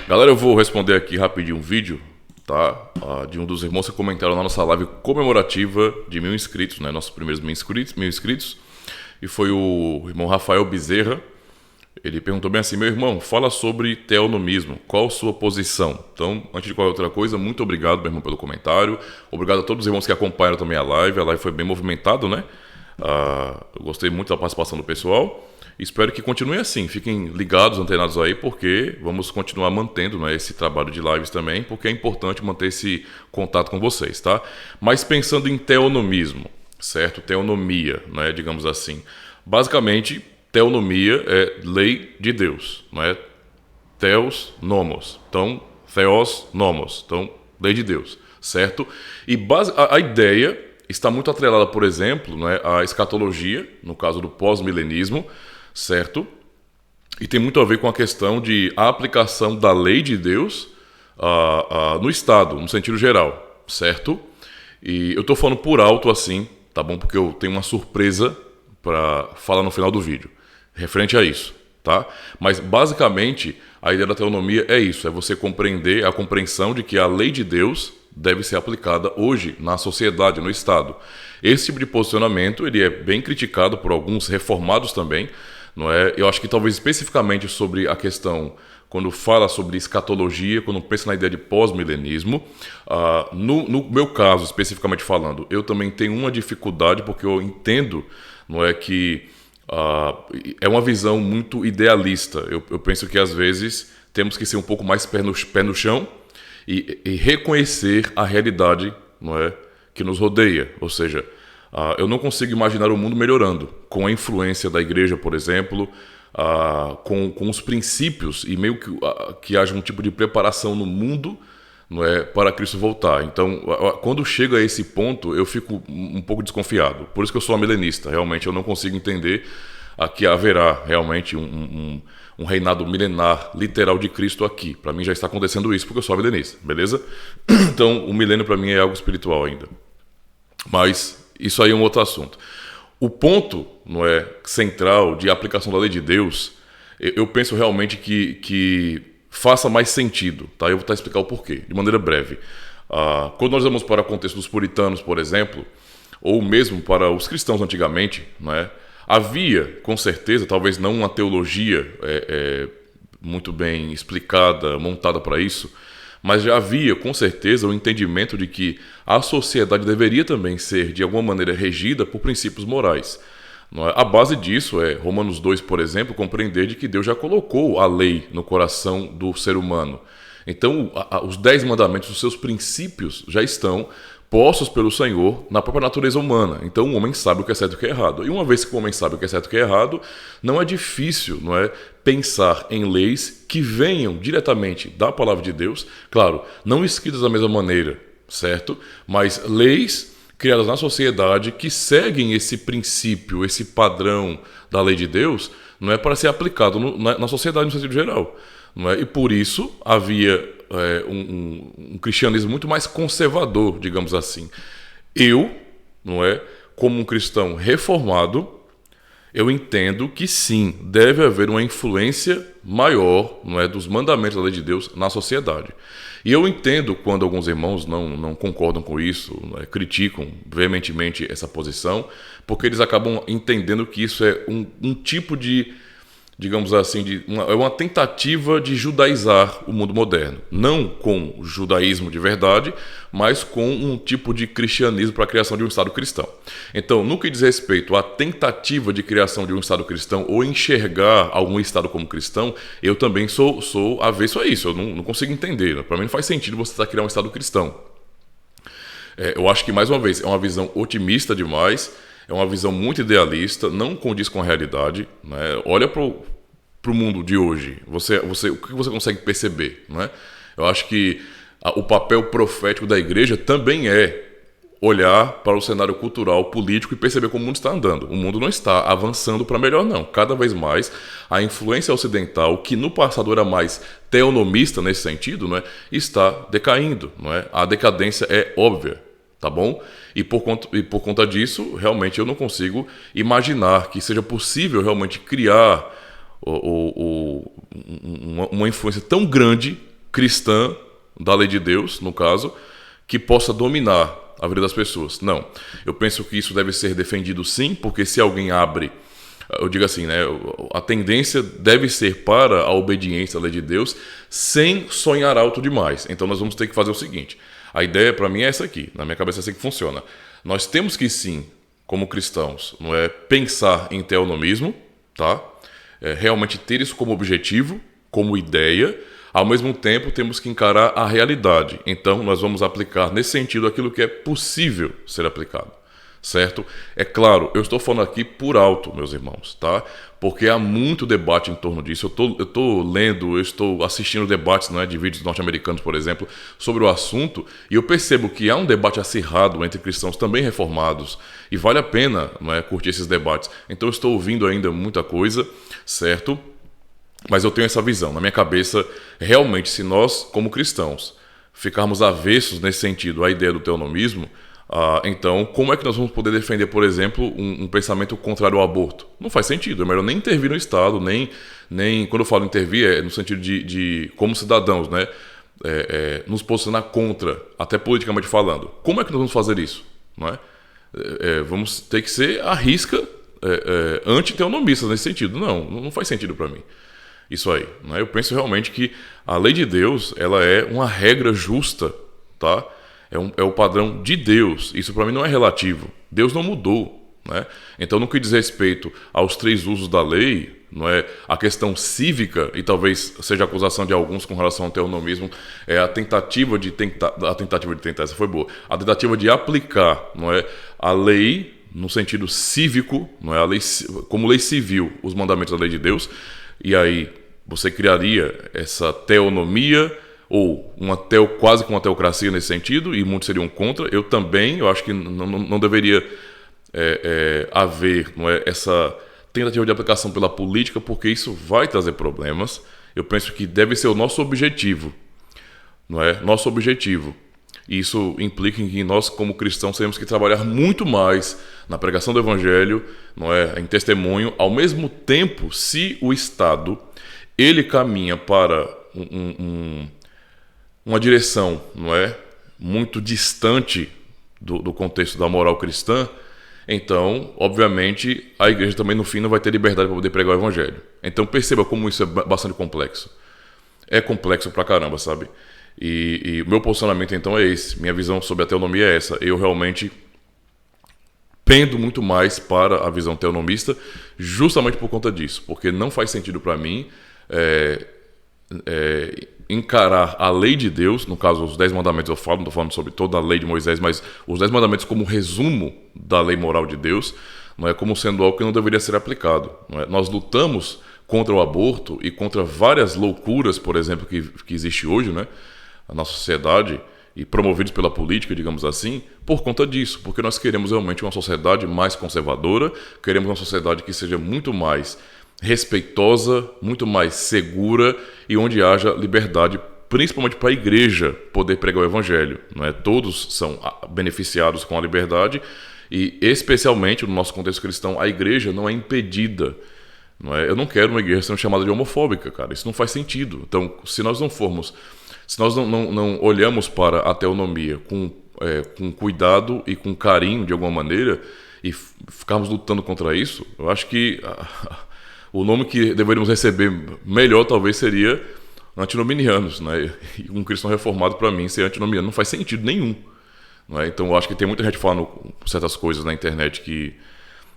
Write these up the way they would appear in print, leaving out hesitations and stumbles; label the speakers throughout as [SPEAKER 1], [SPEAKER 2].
[SPEAKER 1] Galera, eu vou responder aqui rapidinho um vídeo, tá? De um dos irmãos que comentaram na nossa live comemorativa de 1.000 inscritos, né? Nossos primeiros 1.000 inscritos. E foi o irmão Rafael Bezerra. Ele perguntou bem assim: meu irmão, fala sobre teonomismo, qual a sua posição? Então, antes de qualquer outra coisa, muito obrigado, meu irmão, pelo comentário. Obrigado a todos os irmãos que acompanharam também a live foi bem movimentada, né? Eu gostei muito da participação do pessoal. Espero que continue assim, fiquem ligados, antenados aí, porque vamos continuar mantendo, né, esse trabalho de lives também, porque é importante manter esse contato com vocês, tá? Mas pensando em teonomismo, certo? Teonomia, né, digamos assim. Basicamente, teonomia é lei de Deus, não é? Theos, nomos. Então, theos, nomos. Então, lei de Deus, certo? E a ideia está muito atrelada, por exemplo, né, à escatologia, no caso do pós-milenismo, certo? E tem muito a ver com a questão de a aplicação da lei de Deus no Estado, no sentido geral, certo? E eu estou falando por alto assim, tá bom? Porque eu tenho uma surpresa para falar no final do vídeo, referente a isso, tá? Mas basicamente a ideia da teonomia é isso, é você compreender a compreensão de que a lei de Deus deve ser aplicada hoje na sociedade, no Estado. Esse tipo de posicionamento ele é bem criticado por alguns reformados também, não é? Eu acho que talvez especificamente sobre a questão, quando fala sobre escatologia, quando pensa na ideia de pós-milenismo, no meu caso, especificamente falando, eu também tenho uma dificuldade, porque eu entendo, não é, que é uma visão muito idealista. Eu penso que às vezes temos que ser um pouco mais pé no chão e reconhecer a realidade, não é, que nos rodeia. Ou seja, eu não consigo imaginar o mundo melhorando com a influência da igreja, por exemplo, com os princípios e meio que haja um tipo de preparação no mundo, não é, para Cristo voltar. Então, quando chega a esse ponto, eu fico um pouco desconfiado. Por isso que eu sou milenista. Realmente, eu não consigo entender que haverá realmente um reinado milenar literal de Cristo aqui. Para mim já está acontecendo isso, porque eu sou milenista, beleza? Então, o milênio para mim é algo espiritual ainda. Mas isso aí é um outro assunto. O ponto, não é, central de aplicação da lei de Deus, eu penso realmente que faça mais sentido, tá? Eu vou explicar o porquê, de maneira breve. Quando nós vamos para o contexto dos puritanos, por exemplo, ou mesmo para os cristãos antigamente, não é? Havia, com certeza, talvez não uma teologia muito bem explicada, montada para isso, mas já havia, com certeza, o entendimento de que a sociedade deveria também ser, de alguma maneira, regida por princípios morais. Não é? A base disso é, Romanos 2, por exemplo, compreender de que Deus já colocou a lei no coração do ser humano. Então, os 10 mandamentos, os seus princípios, já estão postos pelo Senhor na própria natureza humana. Então o homem sabe o que é certo e o que é errado. E uma vez que o homem sabe o que é certo e o que é errado, não é difícil, não é, pensar em leis que venham diretamente da palavra de Deus, claro, não escritas da mesma maneira, certo? Mas leis criadas na sociedade que seguem esse princípio, esse padrão da lei de Deus, não é, para ser aplicado na sociedade no sentido geral. Não é? E por isso havia um cristianismo muito mais conservador, digamos assim. Eu, não é, como um cristão reformado, eu entendo que sim, deve haver uma influência maior, não é, dos mandamentos da lei de Deus na sociedade. E eu entendo quando alguns irmãos não concordam com isso, não é, criticam veementemente essa posição, porque eles acabam entendendo que isso é um tipo de, digamos assim, é uma tentativa de judaizar o mundo moderno. Não com o judaísmo de verdade, mas com um tipo de cristianismo para a criação de um Estado cristão. Então, no que diz respeito à tentativa de criação de um Estado cristão ou enxergar algum Estado como cristão, eu também sou avesso a isso. Eu não consigo entender. Para mim não faz sentido você estar criando um Estado cristão. Eu acho que, mais uma vez, é uma visão otimista demais. É uma visão muito idealista, não condiz com a realidade, né? Olha para o mundo de hoje, o que você consegue perceber, né? Eu acho que o papel profético da igreja também é olhar para o cenário cultural, político e perceber como o mundo está andando. O mundo não está avançando para melhor, não. Cada vez mais a influência ocidental, que no passado era mais teonomista nesse sentido, né, está decaindo, não é? A decadência é óbvia. Tá bom? E por conta disso, realmente eu não consigo imaginar que seja possível realmente criar uma influência tão grande cristã da lei de Deus, no caso, que possa dominar a vida das pessoas. Não. Eu penso que isso deve ser defendido sim, porque se alguém abre, eu digo assim, né, a tendência deve ser para a obediência à lei de Deus sem sonhar alto demais. Então nós vamos ter que fazer o seguinte. A ideia para mim é essa aqui, na minha cabeça é assim que funciona. Nós temos que sim, como cristãos, não é pensar em teonomismo, tá? Realmente ter isso como objetivo, como ideia. Ao mesmo tempo, temos que encarar a realidade. Então, nós vamos aplicar nesse sentido aquilo que é possível ser aplicado, certo? É claro, eu estou falando aqui por alto, meus irmãos, tá? Porque há muito debate em torno disso. Eu estou lendo, eu estou assistindo debates, não é, de vídeos norte-americanos, por exemplo, sobre o assunto, e eu percebo que há um debate acirrado entre cristãos também reformados, e vale a pena, não é, curtir esses debates. Então, eu estou ouvindo ainda muita coisa, certo? Mas eu tenho essa visão. Na minha cabeça, realmente, se nós, como cristãos, ficarmos avessos nesse sentido à ideia do teonomismo, então, como é que nós vamos poder defender, por exemplo, um pensamento contrário ao aborto? Não faz sentido. É melhor nem intervir no Estado, nem quando eu falo intervir, é no sentido de como cidadãos, né? Nos posicionar contra, até politicamente falando. Como é que nós vamos fazer isso? Não é? Vamos ter que ser à risca anti-teonomistas nesse sentido. Não faz sentido para mim. Isso aí, né? Eu penso realmente que a lei de Deus, ela é uma regra justa, tá? É o padrão de Deus. Isso para mim não é relativo. Deus não mudou, né? Então, no que diz respeito aos 3 usos da lei, não é a questão cívica, e talvez seja a acusação de alguns com relação ao teonomismo, é a tentativa de tentar, essa foi boa, a tentativa de aplicar, não é, a lei no sentido cívico, não é, a lei como lei civil, os mandamentos da lei de Deus. E aí você criaria essa teonomia ou quase que uma teocracia nesse sentido, e muitos seriam contra. Eu acho que não deveria haver, não é, essa tentativa de aplicação pela política, porque isso vai trazer problemas. Eu penso que deve ser o nosso objetivo, não é? Nosso objetivo. E isso implica em que nós, como cristãos, temos que trabalhar muito mais na pregação do Evangelho, não é, em testemunho. Ao mesmo tempo, se o Estado ele caminha para uma direção, não é, muito distante do contexto da moral cristã, então, obviamente, a igreja também no fim não vai ter liberdade para poder pregar o Evangelho. Então perceba como isso é bastante complexo. É complexo pra caramba, sabe? E o meu posicionamento então é esse, minha visão sobre a teonomia é essa. Eu realmente pendo muito mais para a visão teonomista justamente por conta disso, porque não faz sentido para mim encarar a lei de Deus, no caso os 10 mandamentos eu falo, não estou falando sobre toda a lei de Moisés, mas os 10 mandamentos como resumo da lei moral de Deus, não é, como sendo algo que não deveria ser aplicado, não é? Nós lutamos contra o aborto e contra várias loucuras, por exemplo, que existe hoje, né, na nossa sociedade, e promovidos pela política, digamos assim, por conta disso, porque nós queremos realmente uma sociedade mais conservadora, queremos uma sociedade que seja muito mais respeitosa, muito mais segura e onde haja liberdade, principalmente para a igreja poder pregar o Evangelho, não é? Todos são beneficiados com a liberdade e, especialmente no nosso contexto cristão, a igreja não é impedida. Não é? Eu não quero uma igreja sendo chamada de homofóbica, cara. Isso não faz sentido. Então, se nós não olhamos para a teonomia com cuidado e com carinho de alguma maneira e ficarmos lutando contra isso, eu acho que o nome que deveríamos receber melhor talvez seria antinominianos, né? E um cristão reformado para mim ser antinomiano não faz sentido nenhum, não é? Então eu acho que tem muita gente falando certas coisas na internet que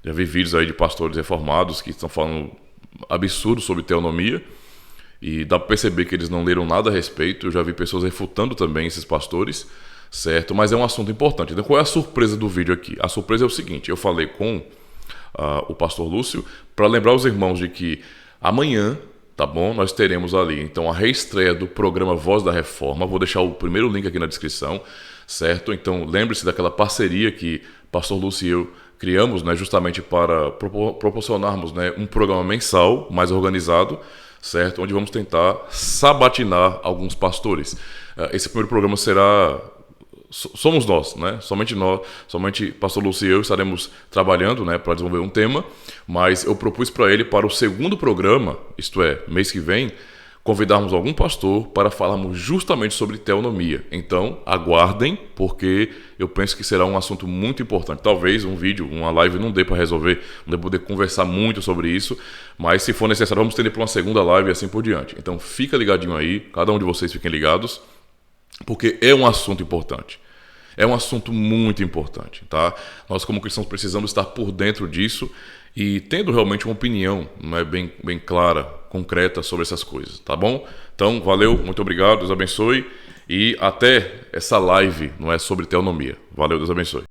[SPEAKER 1] já vi vídeos aí de pastores reformados que estão falando absurdos sobre teonomia e dá para perceber que eles não leram nada a respeito. Eu já vi pessoas refutando também esses pastores, certo? Mas é um assunto importante. Então qual é a surpresa do vídeo aqui? A surpresa é o seguinte, eu falei com o pastor Lúcio para lembrar os irmãos de que amanhã, tá bom, nós teremos ali então a reestreia do programa Voz da Reforma. Vou deixar o primeiro link aqui na descrição, certo? Então lembre-se daquela parceria que pastor Lúcio e eu criamos, né, justamente para proporcionarmos, né, um programa mensal mais organizado, certo? Onde vamos tentar sabatinar alguns pastores. Esse primeiro programa será... Somos nós, né? Somente pastor Lúcio e eu estaremos trabalhando, né, para desenvolver um tema, mas eu propus para ele para o segundo programa, isto é, mês que vem, convidarmos algum pastor para falarmos justamente sobre teonomia. Então, aguardem, porque eu penso que será um assunto muito importante. Talvez um vídeo, uma live não dê para resolver, não dê para poder conversar muito sobre isso, mas se for necessário, vamos estender para uma segunda live e assim por diante. Então, fica ligadinho aí, cada um de vocês fiquem ligados, porque é um assunto importante. É um assunto muito importante, tá? Nós, como cristãos, precisamos estar por dentro disso e tendo realmente uma opinião, não é, bem clara, concreta sobre essas coisas, tá bom? Então, valeu, muito obrigado, Deus abençoe e até essa live, não é, sobre teonomia. Valeu, Deus abençoe.